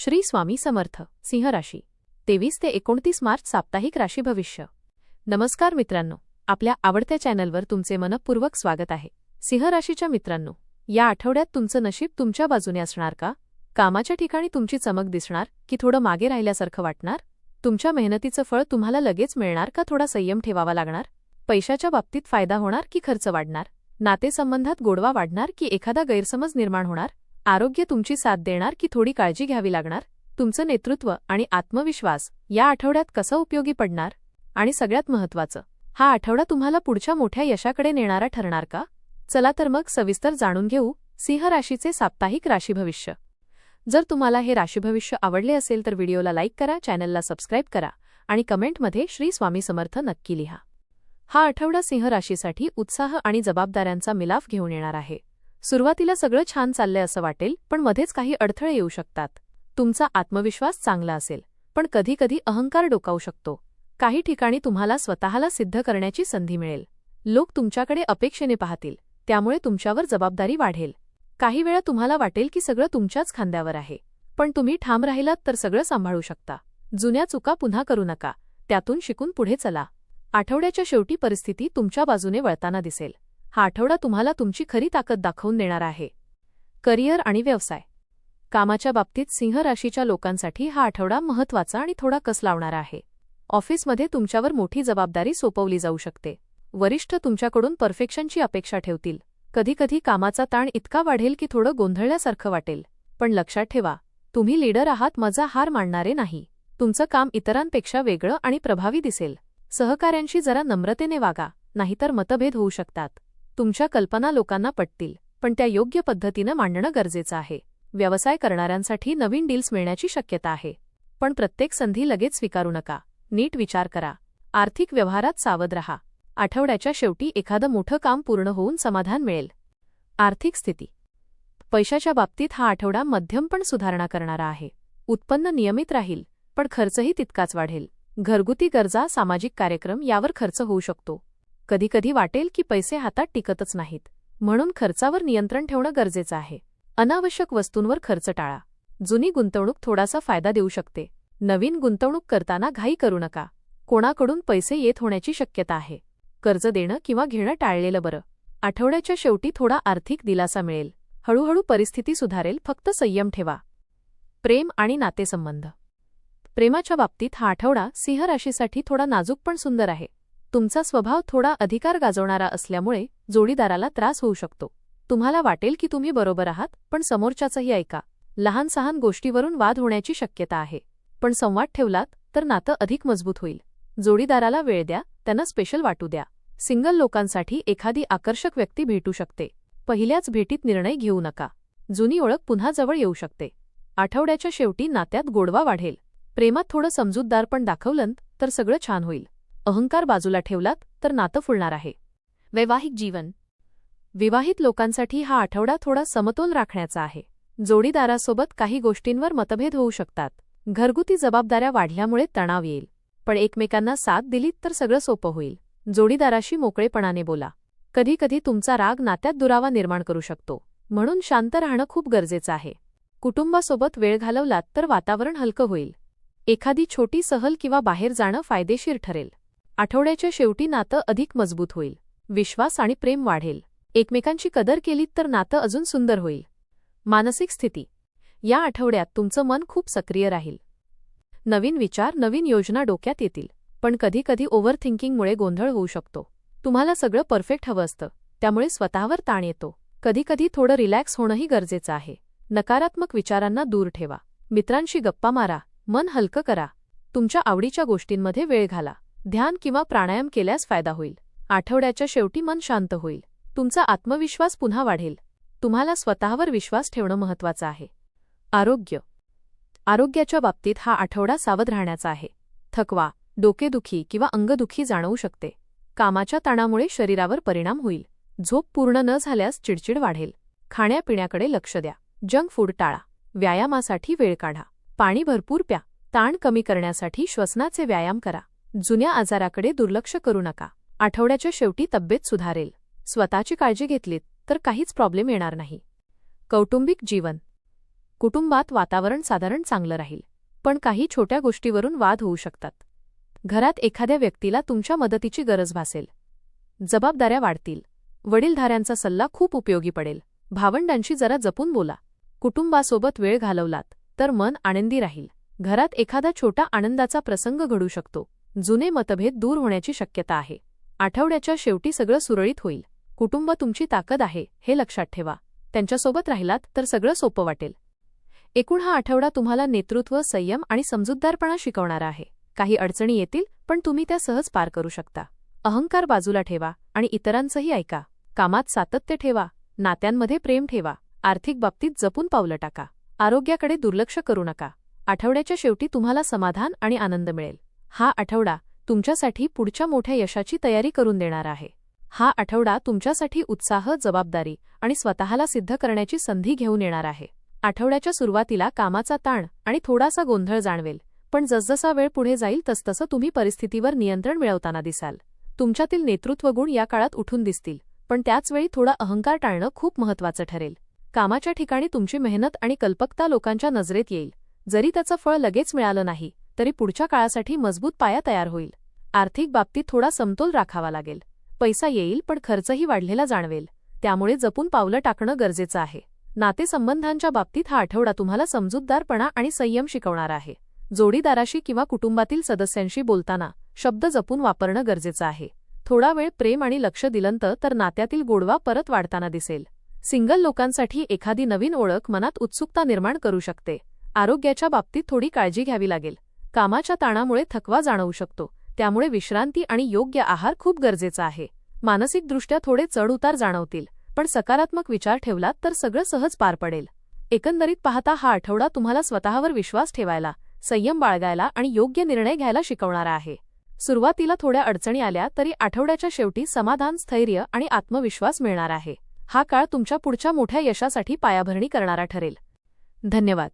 श्री स्वामी समर्थ. सिंह राशी 23 ते 29 मार्च साप्ताहिक राशी भविष्य. नमस्कार मित्रांनो, आपल्या आवडत्या चॅनलवर तुमचे मनपूर्वक स्वागत आहे. सिंह राशीच्या मित्रांनो, या आठवड्यात तुमचं नशीब तुमच्या बाजूने असणार का? कामाच्या ठिकाणी तुमची चमक दिसणार की थोडं मागे राहिल्यासारखं वाटणार? तुमच्या मेहनतीचं फळ तुम्हाला लगेच मिळणार का थोडा संयम ठेवावा लागणार? पैशाच्या बाबतीत फायदा होणार की खर्च वाढणार? नातेसंबंधात गोडवा वाढणार की एखादा गैरसमज निर्माण होणार? आरोग्य तुमची साथ देणार की थोडी काळजी घ्यावी लागणार? तुमचं नेतृत्व आणि आत्मविश्वास या आठवड्यात कसं उपयोगी पडणार? आणि सगळ्यात महत्त्वाचं, हा आठवडा तुम्हाला पुढच्या मोठ्या यशाकडे नेणारा ठरणार का? चला तर मग सविस्तर जाणून घेऊ सिंह राशीचे साप्ताहिक राशी भविष्य. जर तुम्हाला हे राशी भविष्य आवडले असेल तर व्हिडिओला लाईक करा, चॅनलला सबस्क्राईब करा आणि कमेंटमध्ये श्री स्वामी समर्थ नक्की लिहा. हा आठवडा सिंह राशीसाठी उत्साह आणि जबाबदाऱ्यांचा मिलाफ घेऊन येणार आहे. सुरुवातीला सगळं छान चाललंय असं वाटेल, पण मध्येच काही अडथळे येऊ शकतात. तुमचा आत्मविश्वास चांगला असेल, पण कधीकधी अहंकार डोकावू शकतो. काही ठिकाणी तुम्हाला स्वतःला सिद्ध करण्याची संधी मिळेल. लोक तुमच्याकडे अपेक्षेने पाहतील, त्यामुळे तुमच्यावर जबाबदारी वाढेल. काही वेळा तुम्हाला वाटेल की सगळं तुमच्याच खांद्यावर आहे, पण तुम्ही ठाम राहिलात तर सगळं सांभाळू शकता. जुन्या चुका पुन्हा करू नका, त्यातून शिकून पुढे चला. आठवड्याच्या शेवटी परिस्थिती तुमच्या बाजूने वळताना दिसेल. हा आठवडा तुम्हाला तुमची खरी ताकद दाखवून देणार आहे. करिअर आणि व्यवसाय. कामाच्या बाबतीत सिंह राशीच्या लोकांसाठी हा आठवडा महत्त्वाचा आणि थोडा कस लावणारा आहे. ऑफिसमध्ये तुमच्यावर मोठी जबाबदारी सोपवली जाऊ शकते. वरिष्ठ तुमच्याकडून परफेक्शनची अपेक्षा ठेवतील. कधीकधी कामाचा ताण इतका वाढेल की थोडं गोंधळल्यासारखं वाटेल. पण लक्षात ठेवा, तुम्ही लीडर आहात, मजा हार मानणारे नाही. तुमचं काम इतरांपेक्षा वेगळं आणि प्रभावी दिसेल. सहकाऱ्यांशी जरा नम्रतेने वागा, नाहीतर मतभेद होऊ शकतात. तुमच्या कल्पना लोकांना पटतील, पण त्या योग्य पद्धतीनं मांडणं गरजेचं आहे. व्यवसाय करणाऱ्यांसाठी नवीन डील्स मिळण्याची शक्यता आहे, पण प्रत्येक संधी लगेच स्वीकारू नका. नीट विचार करा. आर्थिक व्यवहारात सावध रहा. आठवड्याच्या शेवटी एखादं मोठं काम पूर्ण होऊन समाधान मिळेल. आर्थिक स्थिती. पैशाच्या बाबतीत हा आठवडा मध्यम पण सुधारणा करणारा आहे. उत्पन्न नियमित राहील, पण खर्चही तितकाच वाढेल. घरगुती गरजा, सामाजिक कार्यक्रम यावर खर्च होऊ शकतो. कधीकधी वाटेल की पैसे हातात टिकतच नाहीत, म्हणून खर्चावर नियंत्रण ठेवणं गरजेचं आहे. अनावश्यक वस्तूंवर खर्च टाळा. जुनी गुंतवणूक थोडासा फायदा देऊ शकते. नवीन गुंतवणूक करताना घाई करू नका. कोणाकडून पैसे येत होण्याची शक्यता आहे. कर्ज देणं किंवा घेणं टाळलेलं बरं. आठवड्याच्या शेवटी थोडा आर्थिक दिलासा मिळेल. हळूहळू परिस्थिती सुधारेल, फक्त संयम ठेवा. प्रेम आणि नातेसंबंध. प्रेमाच्या बाबतीत हा आठवडा सिंह राशीसाठी थोडा नाजूक पण सुंदर आहे. तुमचा स्वभाव थोडा अधिकार गाजवणारा असल्यामुळे जोडीदाराला त्रास होऊ शकतो. तुम्हाला वाटेल की तुम्ही बरोबर आहात, पण समोरच्याचंही ऐका. लहान सहान गोष्टीवरून वाद होण्याची शक्यता आहे, पण संवाद ठेवलात तर नातं अधिक मजबूत होईल. जोडीदाराला वेळ द्या, त्यांना स्पेशल वाटू द्या. सिंगल लोकांसाठी एखादी आकर्षक व्यक्ती भेटू शकते. पहिल्याच भेटीत निर्णय घेऊ नका. जुनी ओळख पुन्हा जवळ येऊ शकते. आठवड्याच्या शेवटी नात्यात गोडवा वाढेल. प्रेमात थोडं समजूतदारपण दाखवलंत तर सगळं छान होईल. अहंकार बाजूला ठेवलात तर नातं फुलणार आहे. वैवाहिक जीवन. विवाहित लोकांसाठी हा आठवडा थोडा समतोल राखण्याचा आहे. जोडीदारासोबत काही गोष्टींवर मतभेद होऊ शकतात. घरगुती जबाबदाऱ्या वाढल्यामुळे तणाव येईल, पण एकमेकांना साथ दिलीत तर सगळं सोपं होईल. जोडीदाराशी मोकळेपणाने बोला. कधीकधी तुमचा राग नात्यात दुरावा निर्माण करू शकतो, म्हणून शांत राहणं खूप गरजेचं आहे. कुटुंबासोबत वेळ घालवलात तर वातावरण हलकं होईल. एखादी छोटी सहल किंवा बाहेर जाणं फायदेशीर ठरेल. आठवड्याच्या शेवटी नातं अधिक मजबूत होईल. विश्वास आणि प्रेम वाढेल. एकमेकांची कदर केलीत तर नातं अजून सुंदर होईल. मानसिक स्थिती. या आठवड्यात तुमचं मन खूप सक्रिय राहील. नवीन विचार, नवीन योजना डोक्यात येतील, पण कधीकधी ओव्हर थिंकिंगमुळे गोंधळ होऊ शकतो. तुम्हाला सगळं परफेक्ट हवं असतं, त्यामुळे स्वतःवर ताण येतो. कधीकधी थोडं रिलॅक्स होणंही गरजेचं आहे. नकारात्मक विचारांना दूर ठेवा. मित्रांशी गप्पा मारा. मन हलकं करा. तुमच्या आवडीच्या गोष्टींमध्ये वेळ घाला. ध्यान किंवा प्राणायाम केल्यास फायदा होईल. आठवड्याच्या शेवटी मन शांत होईल. तुमचा आत्मविश्वास पुन्हा वाढेल. तुम्हाला स्वतःवर विश्वास ठेवणं महत्त्वाचं आहे. आरोग्य. आरोग्याच्या बाबतीत हा आठवडा सावध राहण्याचा आहे. थकवा, डोकेदुखी किंवा अंगदुखी जाणवू शकते. कामाच्या ताणामुळे शरीरावर परिणाम होईल. झोप पूर्ण न झाल्यास चिडचिड वाढेल. खाण्यापिण्याकडे लक्ष द्या. जंक फूड टाळा. व्यायामासाठी वेळ काढा. पाणी भरपूर प्या. ताण कमी करण्यासाठी श्वसनाचे व्यायाम करा. जुन्या आजाराकडे दुर्लक्ष करू नका. आठवड्याच्या शेवटी तब्येत सुधारेल. स्वतःची काळजी घेतलीत तर काहीच प्रॉब्लेम येणार नाही. कौटुंबिक जीवन. कुटुंबात वातावरण साधारण चांगलं राहील, पण काही छोट्या गोष्टीवरून वाद होऊ शकतात. घरात एखाद्या व्यक्तीला तुमच्या मदतीची गरज भासेल. जबाबदाऱ्या वाढतील. वडीलधाऱ्यांचा सल्ला खूप उपयोगी पडेल. भावंडांशी जरा जपून बोला. कुटुंबासोबत वेळ घालवलात तर मन आनंदी राहील. घरात एखादा छोटा आनंदाचा प्रसंग घडू शकतो. जुने मतभेद दूर होण्याची शक्यता आहे. आठवड्याच्या शेवटी सगळं सुरळीत होईल. कुटुंब तुमची ताकद आहे हे लक्षात ठेवा. त्यांच्यासोबत राहिलात तर सगळं सोपं वाटेल. एकूण हा आठवडा तुम्हाला नेतृत्व, संयम आणि समजूतदारपणा शिकवणारा आहे. काही अडचणी येतील, पण तुम्ही त्या सहज पार करू शकता. अहंकार बाजूला ठेवा आणि इतरांचंही ऐका. कामात सातत्य ठेवा. नात्यांमध्ये प्रेम ठेवा. आर्थिक बाबतीत जपून पावलं टाका. आरोग्याकडे दुर्लक्ष करू नका. आठवड्याच्या शेवटी तुम्हाला समाधान आणि आनंद मिळेल. हा आठवडा तुमच्यासाठी पुढच्या मोठ्या यशाची तयारी करून देणार आहे. हा आठवडा तुमच्यासाठी उत्साह, जबाबदारी आणि स्वतःला सिद्ध करण्याची संधी घेऊन येणार आहे. आठवड्याच्या सुरुवातीला कामाचा ताण आणि थोडासा गोंधळ जाणवेल, पण जसजसा वेळ पुढे जाईल तसतसं तुम्ही परिस्थितीवर नियंत्रण मिळवताना दिसाल. तुमच्यातील नेतृत्वगुण या काळात उठून दिसतील, पण त्याचवेळी थोडा अहंकार टाळणं खूप महत्त्वाचं ठरेल. कामाच्या ठिकाणी तुमची मेहनत आणि कल्पकता लोकांच्या नजरेत येईल. जरी त्याचं फळ लगेच मिळालं नाही, तरी पुढच्या काळासाठी मजबूत पाया तयार होईल. आर्थिक बाबतीत थोडा समतोल राखावा लागेल. पैसा येईल, पण खर्चही वाढलेला जाणवेल. त्यामुळे जपून पावलं टाकणं गरजेचं आहे. नातेसंबंधांच्या बाबतीत हा आठवडा तुम्हाला समजूतदारपणा आणि संयम शिकवणार आहे. जोडीदाराशी किंवा कुटुंबातील सदस्यांशी बोलताना शब्द जपून वापरणं गरजेचं आहे. थोडा वेळ प्रेम आणि लक्ष दिलं तर नात्यातील गोडवा परत वाढताना दिसेल. सिंगल लोकांसाठी एखादी नवीन ओळख मनात उत्सुकता निर्माण करू शकते. आरोग्याच्या बाबतीत थोडी काळजी घ्यावी लागेल. कामाच्या ताणामुळे थकवा जाणवू शकतो, त्यामुळे विश्रांती आणि योग्य आहार खूप गरजेचा आहे. मानसिकदृष्ट्या थोडे चढ-उतार जाणवतील, पण सकारात्मक विचार ठेवलात तर सगळं सहज पार पडेल. एकंदरीत पाहता हा आठवडा तुम्हाला स्वतःवर विश्वास ठेवायला, संयम बाळगायला आणि योग्य निर्णय घ्यायला शिकवणारा आहे. सुरुवातीला थोड्या अडचणी आल्या तरी आठवड्याच्या शेवटी समाधान, स्थैर्य आणि आत्मविश्वास मिळणार आहे. हा काळ तुमच्या पुढच्या मोठ्या यशासाठी पायाभरणी करणारा ठरेल. धन्यवाद.